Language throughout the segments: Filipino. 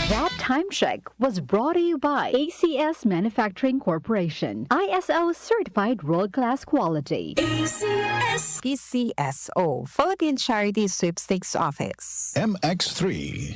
That time check was brought to you by ACS Manufacturing Corporation, ISO certified world-class quality. PCSO, Philippine Charity Sweepstakes Office. MX3,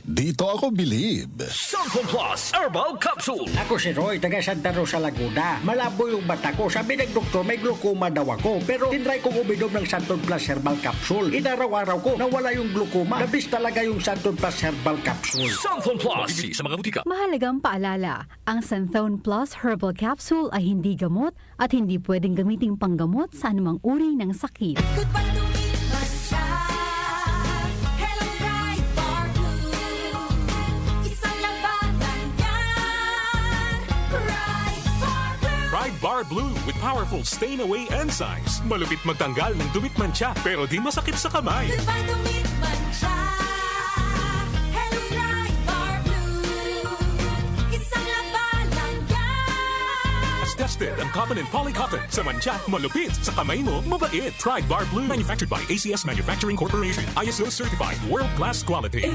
dito ako believe. Samsung Plus Herbal Capsule. Ako si Roy, taga Santa Rosa, Laguna. Malabo yung mata ko. Sabi ng doktor, may glaucoma daw ako. Pero tinry kong uminom ng Santon Plus Herbal Capsule. Inaraw-araw ko, nawala yung glaucoma. Nabis talaga yung Santon Plus Herbal Capsule. Samsung Plus. Sa mga butika. Mahalagang paalala, ang Santhone Plus Herbal Capsule ay hindi gamot at hindi pwedeng gamiting panggamot sa anumang uri ng sakit. Pride Bar Blue with powerful stain-away enzymes. Malupit magtanggal ng dumit mancha pero di masakit sa kamay. Tested ang cotton and polycotton. Sa mancha, malupit. Sa kamay mo, mabait. Pride Bar Blue. Manufactured by ACS Manufacturing Corporation. ISO certified. World-class quality.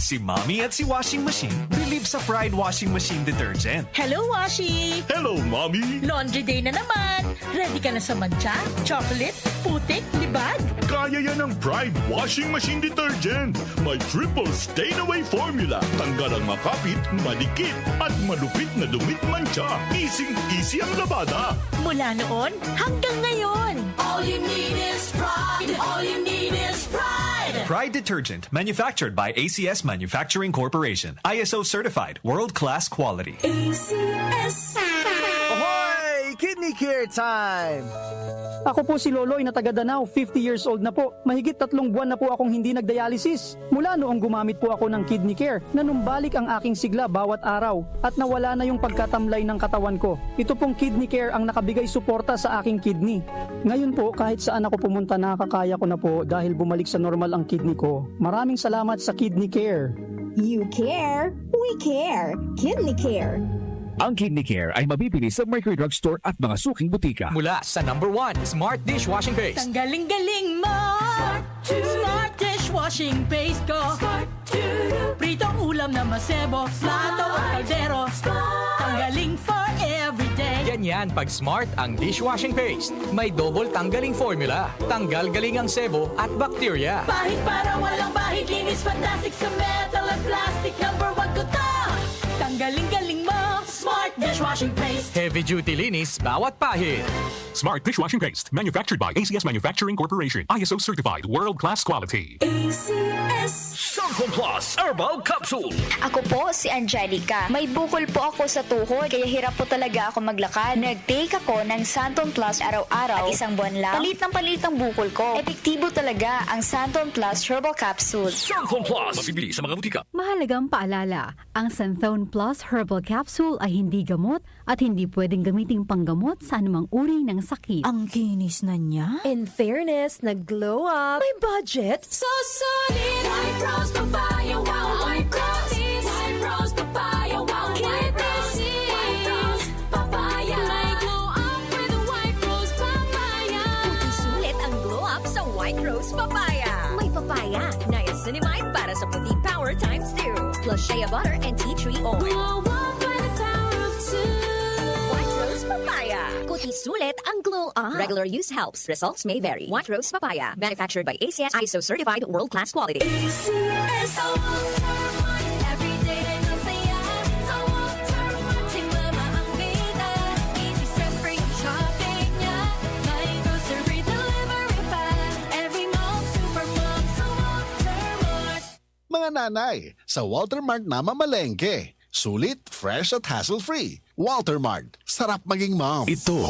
Si Mommy at si Washing Machine believe sa Pride Washing Machine Detergent. Hello, Washi! Hello, Mommy! Laundry day na naman! Ready ka na sa mancha, chocolate, putik, libag? Kaya yan ang Pride Washing Machine Detergent. May triple stain-away formula. Tanggal ang makapit, malikit, at malupit na dumit mancha. Easy ang labada. Mula noon hanggang ngayon. All you need is pride. All you need is pride. Pride Detergent, manufactured by ACS Manufacturing Corporation. ISO certified. World-class quality. ACS. Ahoy! Kidney Care time! Ako po si Loloy na taga Danao, 50 years old na po. Mahigit 3 buwan na po akong hindi nagdialysis. Mula noong gumamit po ako ng Kidney Care, nanumbalik ang aking sigla bawat araw at nawala na yung pagkatamlay ng katawan ko. Ito pong Kidney Care ang nakabigay suporta sa aking kidney. Ngayon po, kahit saan ako pumunta, nakakaya ko na po dahil bumalik sa normal ang kidney ko. Maraming salamat sa Kidney Care. You care, we care. Kidney Care. Ang Kidney Care ay mabibili sa Mercury Drug Store at mga suking butika. Mula sa #1 Smart Dishwashing Paste. Tanggaling-galing mo! Smart Dishwashing Paste ko! Pritong ulam na masebo, plato o kaldero. Tanggaling for everyday. Ganyan pag Smart ang dishwashing paste. May double tanggaling formula. Tanggal galing ang sebo at bakterya. Bahid para walang bahid, linis fantastic sa metal at plastic. #1 ko to! Tanggaling-galing mo! Smart Dishwashing Paste. Heavy duty linis bawat pahid. Smart Dishwashing Paste. Manufactured by ACS Manufacturing Corporation. ISO certified. World-class quality. ACS. Samsung Plus Herbal Capsule. Ako po si Angelica. May bukol po ako sa tuhod kaya hirap po talaga ako maglakad. Nag-take ako ng Santon Plus araw-araw at isang buwan lang. Palit ng bukol ko. Epektibo talaga ang Santon Plus Herbal Capsule. Samsung Plus. Mabibili sa mga butika. Mahalagang paalala, ang Santhone Plus Herbal Capsule ay hindi gamot at hindi pwedeng gamiting panggamot sa anumang uri ng sakit. Ang kinis na niya. In fairness, nag-glow up. May budget. So solid. White Rose Papaya. Wow, White Rose. White Rose Papaya. Wow, White Rose. White Rose Papaya. May glow up with a White Rose Papaya. Puting sulit ang glow up sa White Rose Papaya. May papaya, niacinamide para sa puting power times 2. Plus shea butter and tea tree oil. Glow up with the power of 2. White Rose Papaya. Kuti sulit ang glow up. Regular use helps. Results may vary. White Rose Papaya. Manufactured by ACS ISO certified world-class quality. ACS. Sa Walter Mart. Everyday na saya. Sa Walter Mart. Si mama ang bida. Easy stress-free ang shopping niya. May grocery delivery pa. Every mom, super mom. Sa Walter Mart. Mga nanay, sa Walter Mart na mamalengke. Sulit, fresh at hassle-free. Walter Mart, sarap maging mom. Ito